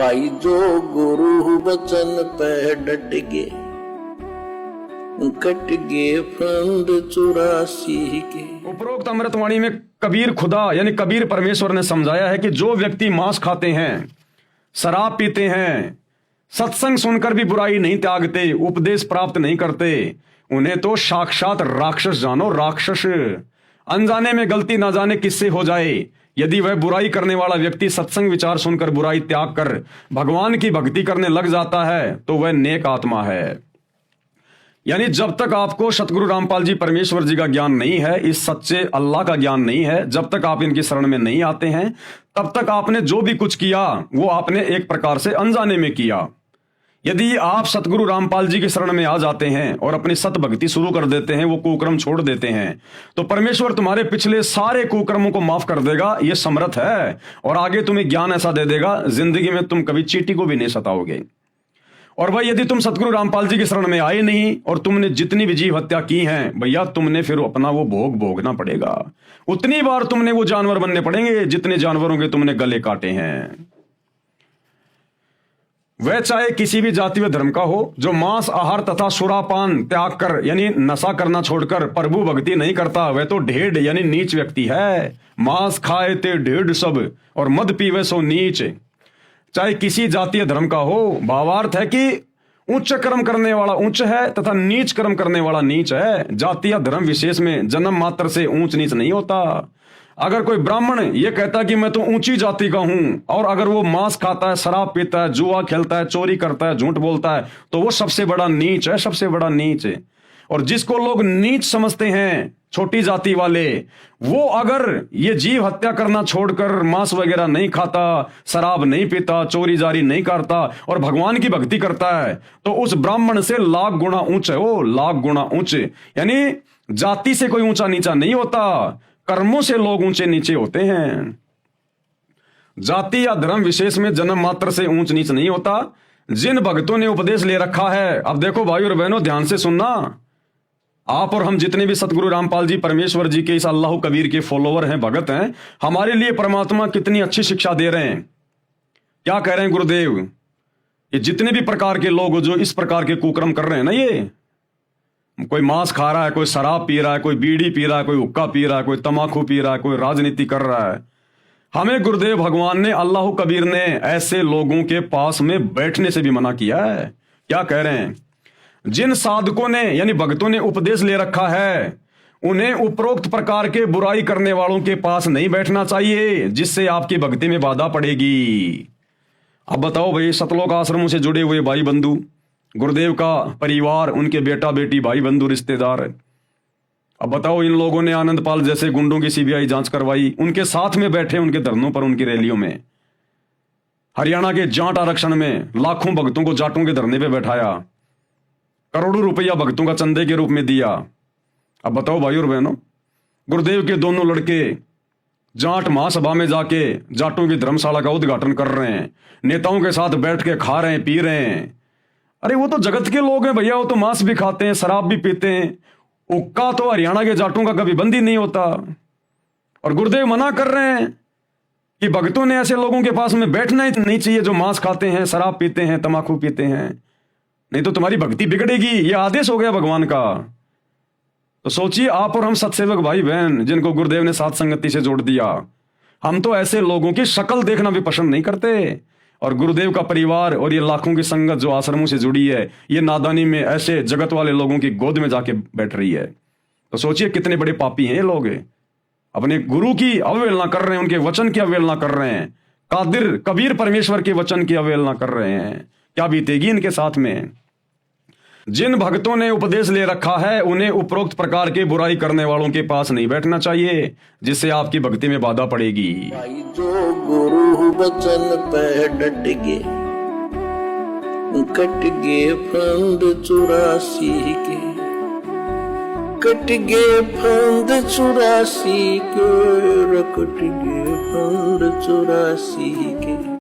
भाई जो गुरु बचन पे डट गे, कट गे फंद 84 के। उपरोक्त अमृतवाणी में कबीर खुदा यानी कबीर परमेश्वर ने समझाया है कि जो व्यक्ति मांस खाते हैं, शराब पीते हैं, सत्संग सुनकर भी बुराई नहीं त्यागते, उपदेश प्राप्त नहीं करते, उन्हें तो साक्षात राक्षस जानो, राक्षस। अनजाने में गलती ना जाने किससे हो जाए, यदि वह बुराई करने वाला व्यक्ति सत्संग विचार सुनकर बुराई त्याग कर भगवान की भक्ति करने लग जाता है तो वह नेक आत्मा है। यानी जब तक आपको सतगुरु रामपाल जी परमेश्वर जी का ज्ञान नहीं है, इस सच्चे अल्लाह का ज्ञान नहीं है, जब तक आप इनकी शरण में नहीं आते हैं, तब तक आपने जो भी कुछ किया वो आपने एक प्रकार से अनजाने में किया। यदि आप सतगुरु रामपाल जी की शरण में आ जाते हैं और अपनी सत भक्ति शुरू कर देते हैं, वो कुकर्म छोड़ देते हैं, तो परमेश्वर तुम्हारे पिछले सारे कुकर्मों को माफ कर देगा, ये समर्थ है। और आगे तुम्हें ज्ञान ऐसा दे देगा, जिंदगी में तुम कभी चींटी को भी नहीं सताओगे। और भाई यदि तुम सतगुरु रामपाल जी की शरण में आए नहीं और तुमने जितनी भी जीव हत्या की है, भैया तुमने फिर अपना वो भोग भोगना पड़ेगा। उतनी बार तुमने वो जानवर बनने पड़ेंगे जितने जानवरों के तुमने गले काटे हैं। वह चाहे किसी भी जाति व धर्म का हो, जो मांस आहार तथा सुरापान त्याग कर यानी नशा करना छोड़कर प्रभु भक्ति नहीं करता, वह तो ढेढ़ यानी नीच व्यक्ति है। मांस खाए ते ढेढ़ सब और मद पीवे सो नीच। चाहे किसी जातीय धर्म का हो, भावार्थ है कि उच्च कर्म करने वाला उच्च है तथा नीच कर्म करने वाला नीच है। जातीय धर्म विशेष में जन्म मात्र से ऊंच नीच नहीं होता। अगर कोई ब्राह्मण ये कहता कि मैं तो ऊंची जाति का हूं, और अगर वो मांस खाता है, शराब पीता है, जुआ खेलता है, चोरी करता है, झूठ बोलता है, तो वो सबसे बड़ा नीच है, सबसे बड़ा नीच है। और जिसको लोग नीच समझते हैं, छोटी जाति वाले, वो अगर ये जीव हत्या करना छोड़कर मांस वगैरह नहीं खाता, शराब नहीं पीता, चोरी जारी नहीं करता और भगवान की भक्ति करता है, तो उस ब्राह्मण से लाख गुना ऊंच है वो, लाख गुना ऊंच। यानी जाति से कोई ऊंचा नीचा नहीं होता, कर्मों से लोग ऊंचे नीचे होते हैं। जाति या धर्म विशेष में जन्म मात्र से ऊंच नीच नहीं होता। जिन भक्तों ने उपदेश ले रखा है, अब देखो भाई और बहनों ध्यान से सुनना, आप और हम जितने भी सतगुरु रामपाल जी परमेश्वर जी के इस अल्लाह कबीर के फॉलोवर हैं, भगत हैं, हमारे लिए परमात्मा कितनी अच्छी शिक्षा दे रहे हैं। क्या कह रहे हैं गुरुदेव? ये जितने भी प्रकार के लोग जो इस प्रकार के कुकर्म कर रहे हैं ना, ये कोई मांस खा रहा है, कोई शराब पी रहा है, कोई बीड़ी पी रहा है, कोई हुक्का पी रहा है, कोई तमाकू पी रहा है, कोई राजनीति कर रहा है, हमें गुरुदेव भगवान ने, अल्लाह कबीर ने ऐसे लोगों के पास में बैठने से भी मना किया है। क्या कह रहे हैं? जिन साधकों ने यानी भक्तों ने उपदेश ले रखा है, उन्हें उपरोक्त प्रकार के बुराई करने वालों के पास नहीं बैठना चाहिए, जिससे आपकी भक्ति में बाधा पड़ेगी। अब बताओ भाई, सतलोक आश्रमों से जुड़े हुए भाई बंधु, गुरुदेव का परिवार, उनके बेटा बेटी, भाई बंधु, रिश्तेदार, अब बताओ इन लोगों ने आनंदपाल जैसे गुंडों की सीबीआई जांच करवाई, उनके साथ में बैठे, उनके धरनों पर, उनकी रैलियों में। हरियाणा के जाट आरक्षण में लाखों भक्तों को जाटों के धरने पे बैठाया, करोड़ों रुपया भक्तों का चंदे के रूप में दिया। अब बताओ भाई और बहनों, गुरुदेव के दोनों लड़के जाट महासभा में जाके जाटों की धर्मशाला का उद्घाटन कर रहे हैं, नेताओं के साथ बैठ के खा रहे हैं, पी रहे हैं। अरे वो तो जगत के लोग हैं भैया, वो तो मांस भी खाते हैं, शराब भी पीते हैं। हुक्का तो हरियाणा के जाटों का कभी बंद ही नहीं होता। और गुरुदेव मना कर रहे हैं कि भक्तों ने ऐसे लोगों के पास में बैठना ही नहीं चाहिए जो मांस खाते हैं, शराब पीते हैं, तमाकू पीते हैं, नहीं तो तुम्हारी भक्ति बिगड़ेगी। ये आदेश हो गया भगवान का। तो सोचिए आप और हम सत्सेवक भाई बहन, जिनको गुरुदेव ने साथ संगति से जोड़ दिया, हम तो ऐसे लोगों की शक्ल देखना भी पसंद नहीं करते। और गुरुदेव का परिवार और ये लाखों की संगत जो आश्रमों से जुड़ी है, ये नादानी में ऐसे जगत वाले लोगों की गोद में जाके बैठ रही है। तो सोचिए कितने बड़े पापी हैं ये लोग, अपने गुरु की अवहेलना कर रहे हैं, उनके वचन की अवहेलना कर रहे हैं, कादिर कबीर परमेश्वर के वचन की अवहेलना कर रहे हैं। क्या बीतेगी इनके साथ में? जिन भक्तों ने उपदेश ले रखा है, उन्हें उपरोक्त प्रकार के बुराई करने वालों के पास नहीं बैठना चाहिए, जिससे आपकी भक्ति में बाधा पड़ेगी। भाई जो गुरु बचन पे डट गे, कट गे फंद 84 के, कट गे फंद 84 के, कट गे फंद 84 के।